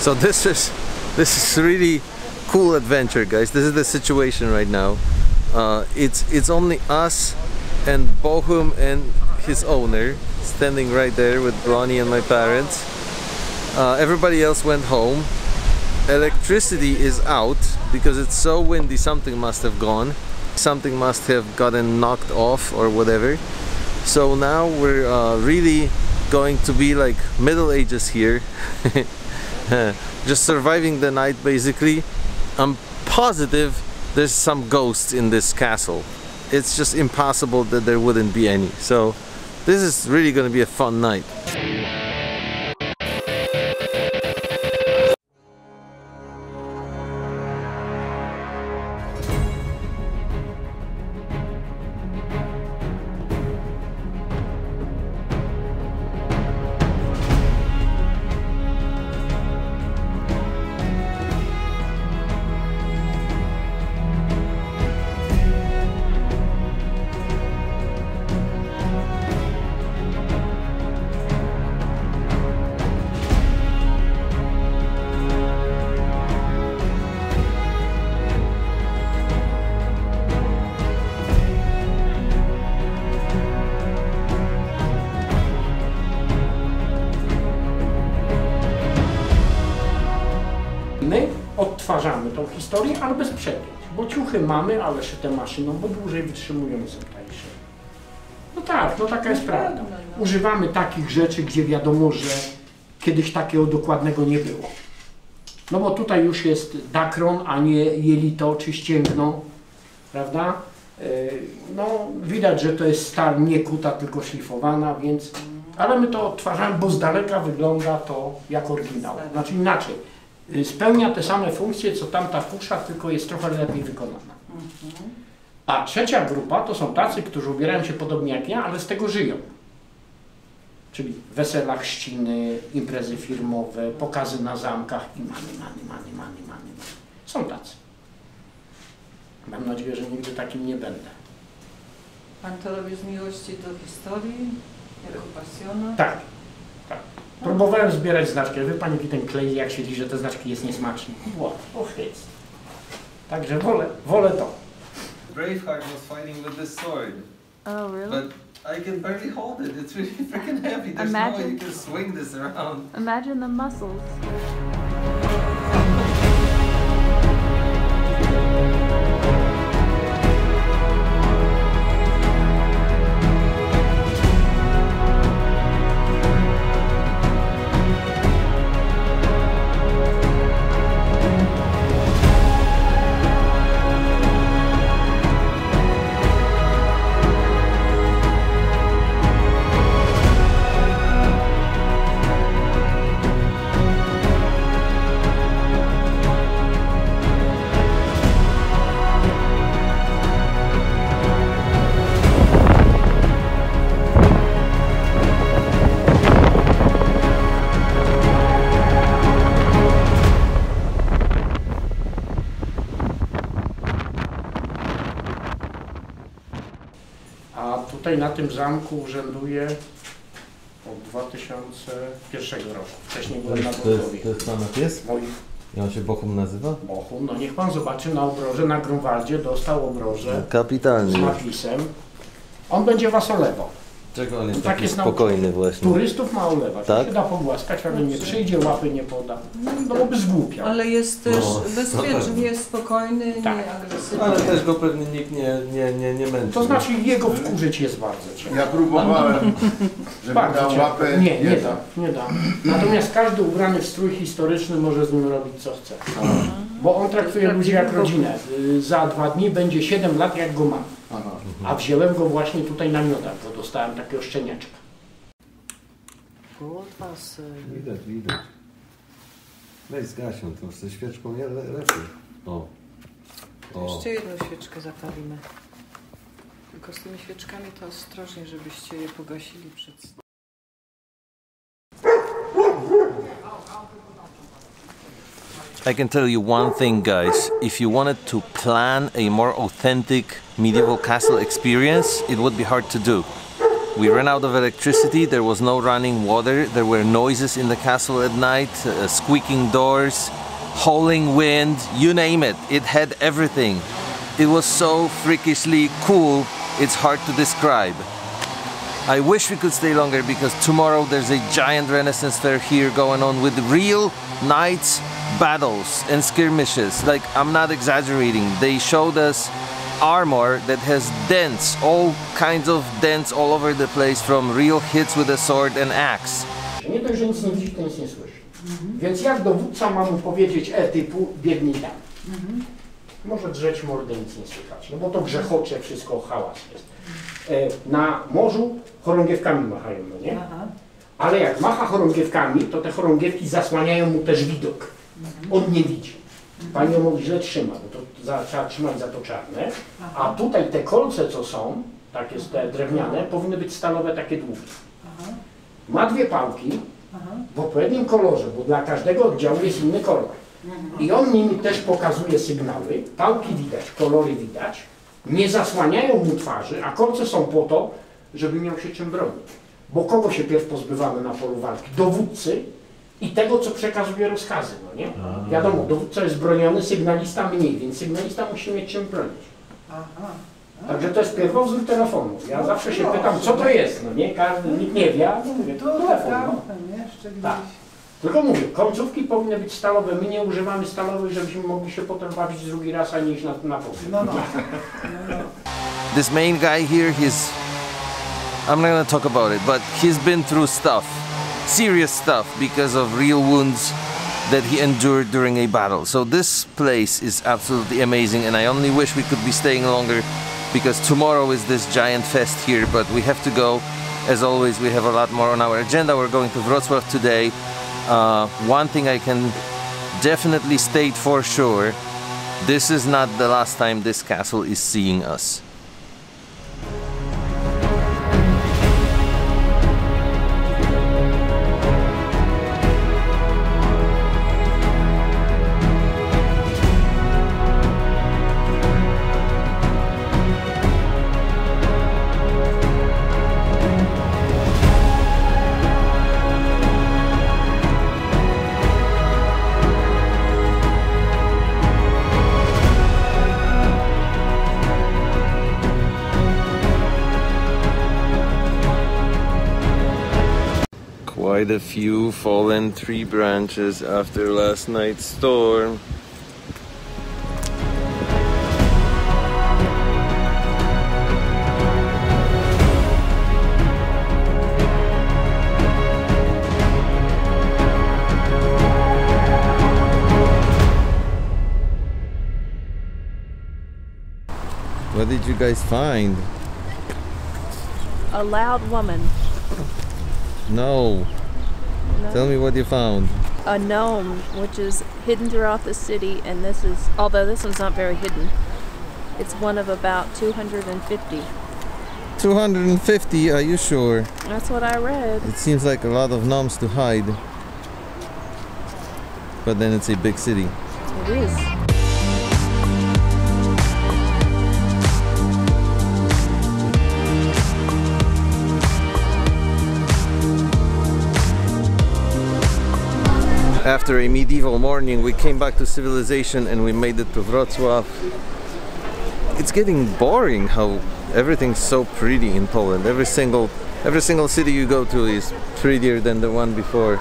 So this is really cool adventure, guys. This is the situation right now. It's only us and Bohum and his owner standing right there with Ronnie and my parents. Everybody else went home. Electricity is out because it's so windy. Something must have gone. Something must have gotten knocked off or whatever. So now we're really going to be like Middle Ages here. Just surviving the night basically. I'm positive there's some ghosts in this castle. It's just impossible that there wouldn't be any. So this is really going to be a fun night. My odtwarzamy tą historię, ale bez przepięć, bo ciuchy mamy, ale szyte maszyną, bo dłużej wytrzymują i są tańsze. No tak, no taka jest prawda. Używamy takich rzeczy, gdzie wiadomo, że kiedyś takiego dokładnego nie było. No bo tutaj już jest dakron, a nie jelito czy ścięgno, prawda? No widać, że to jest stal nie kuta, tylko szlifowana, więc... Ale my to odtwarzamy, bo z daleka wygląda to jak oryginał. Znaczy inaczej. Spełnia te same funkcje, co tamta fusza, tylko jest trochę lepiej wykonana. A trzecia grupa to są tacy, którzy ubierają się podobnie jak ja, ale z tego żyją. Czyli wesela, chrzciny, imprezy firmowe, pokazy na zamkach i money. Są tacy. Mam nadzieję, że nigdy takim nie będę. Pan to robi z miłości do historii, jako pasjona? Tak, tak. Próbowałem zbierać znaczki, ale wie pani, jaki ten klej, jak się liczy, że te znaczki jest niesmaczny. Jest. Także wolę to. Braveheart was fighting with this sword. Oh, really? But I can barely hold it. It's really freaking heavy. There's no way you can swing this around. Imagine the muscles. A tutaj na tym zamku urzęduję od 2001 roku. Wcześniej byłem na Bochowie. To jest pana pies? Mój I on się Bochum nazywa? Bochum. No niech pan zobaczy na obroże, na Grunwaldzie dostał obroże Kapitalnie. z napisem. On będzie was olewał. Czego on jest Tak taki jest spokojny właśnie? Turystów ma olewać. Tak? Się da pogłaskać, ale nie przyjdzie, łapy nie poda. No bo by zgłupiał. Ale jest też bezpieczny, super. jest spokojny, Tak. nie agresywny. Ale też go pewnie nikt nie męczy. To znaczy jego wkurzyć jest bardzo ciężko. Ja próbowałem, żeby Bardzo dał ciężko. łapę. Nie da. Natomiast każdy ubrany w strój historyczny może z nim robić co chce. Bo on traktuje ludzi jak rodzinę. Za 2 dni będzie 7 lat jak go mam. Aha. A wziąłem go właśnie tutaj na miodach, bo dostałem takiego szczeniaczka. Widać. Weź z Gasią, to już ze świeczką nie lepiej. O. Jeszcze jedną świeczkę zapalimy. Tylko z tymi świeczkami to ostrożnie, żebyście je pogasili przed snem. I can tell you one thing, guys. If you wanted to plan a more authentic medieval castle experience, it would be hard to do. We ran out of electricity, there was no running water, there were noises in the castle at night, squeaking doors, howling wind, you name it. It had everything. It was so freakishly cool, it's hard to describe. I wish we could stay longer because tomorrow there's a giant Renaissance fair here going on with real knights battles and skirmishes. Like, I'm not exaggerating. They showed us armor that has dents, all kinds of dents all over the place from real hits with a sword and axe. Nie dość, że nic nie widzi, to nic nie słyszy. Więc jak dowódca ma mu powiedzieć typu biegnij tam. Może drzeć mordę, nic nie słychać, no bo to grzechocze, wszystko hałas jest. Na morzu chorągiewkami machają, no nie? Ale jak macha chorągiewkami, to te chorągiewki zasłaniają mu też widok. On nie widzi. Pani ją źle trzyma, bo to trzeba trzymać za to czarne. A tutaj te kolce, co są, takie te drewniane, powinny być stalowe, takie długie. Ma dwie pałki w odpowiednim kolorze, bo dla każdego oddziału jest inny kolor. I on nimi też pokazuje sygnały. Pałki widać, kolory widać. Nie zasłaniają mu twarzy, a kolce są po to, żeby miał się czym bronić. Bo kogo się pierw pozbywamy na polu walki? Dowódcy i tego, co przekazuje rozkazy, no nie? Wiadomo, dowódca jest broniony, sygnalista mniej, więc sygnalista musi mieć czym bronić. Także to jest pierwowzór telefonu. Ja zawsze się pytam, co to jest, no nie? Nikt nie wie, a mówię, to telefon, no. Tak. Tylko mówię, końcówki powinny być stalowe. My nie używamy stalowych, żebyśmy mogli się potem bawić drugi raz, a nie iść na pogrzeb. This main guy here, I'm not gonna talk about it, but he's been through stuff, serious stuff, because of real wounds that he endured during a battle. So this place is absolutely amazing, and I only wish we could be staying longer because tomorrow is this giant fest here, but we have to go. As always, we have a lot more on our agenda. We're going to Wrocław today. One thing I can definitely state for sure, this is not the last time this castle is seeing us. Quite a few fallen tree branches after last night's storm. What did you guys find? A loud woman. No. Tell me what you found. A gnome, which is hidden throughout the city, and this is, although this one's not very hidden, it's one of about 250. 250, are you sure? That's what I read. It seems like a lot of gnomes to hide. But then it's a big city. It is. After a medieval morning, we came back to civilization and we made it to Wrocław. It's getting boring how everything's so pretty in Poland. Every single city you go to is prettier than the one before.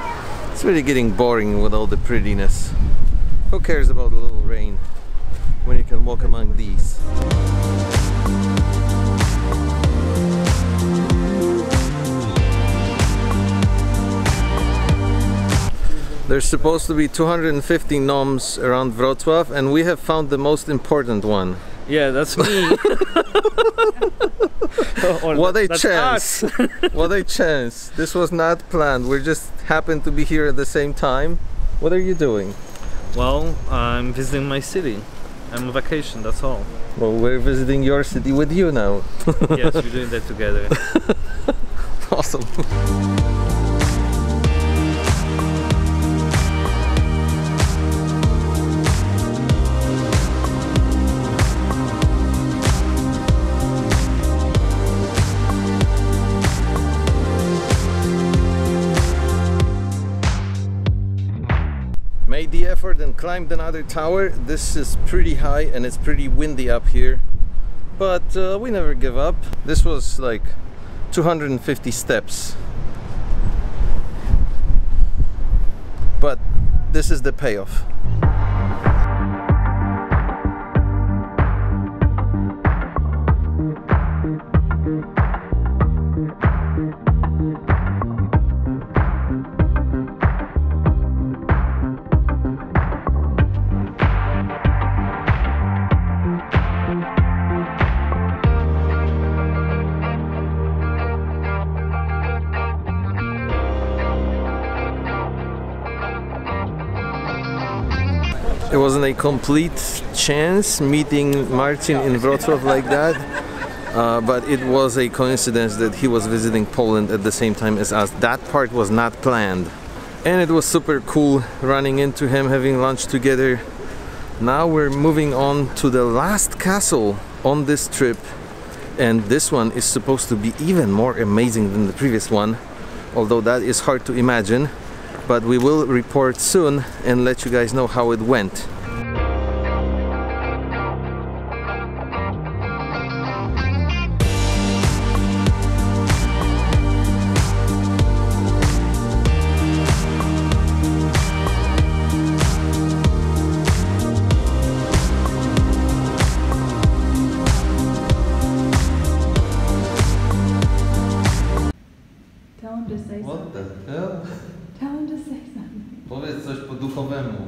It's really getting boring with all the prettiness. Who cares about a little rain when you can walk among these? There's supposed to be 250 gnomes around Wrocław, and we have found the most important one. Yeah, that's me. What a chance! What a chance! This was not planned. We just happened to be here at the same time. What are you doing? Well, I'm visiting my city. I'm on vacation, that's all. Well, we're visiting your city with you now. Yes, we're doing that together. Awesome. and climbed another tower. This is pretty high and it's pretty windy up here, but we never give up. This was like 250 steps, but this is the payoff. It wasn't a complete chance meeting Marcin in Wrocław like that, but it was a coincidence that he was visiting Poland at the same time as us. That part was not planned. And it was super cool running into him, having lunch together. Now we're moving on to the last castle on this trip, and this one is supposed to be even more amazing than the previous one, although that is hard to imagine. But we will report soon and let you guys know how it went. Tell him to say What something. the hell? Tell him to say something. Powiedz coś po duchowemu.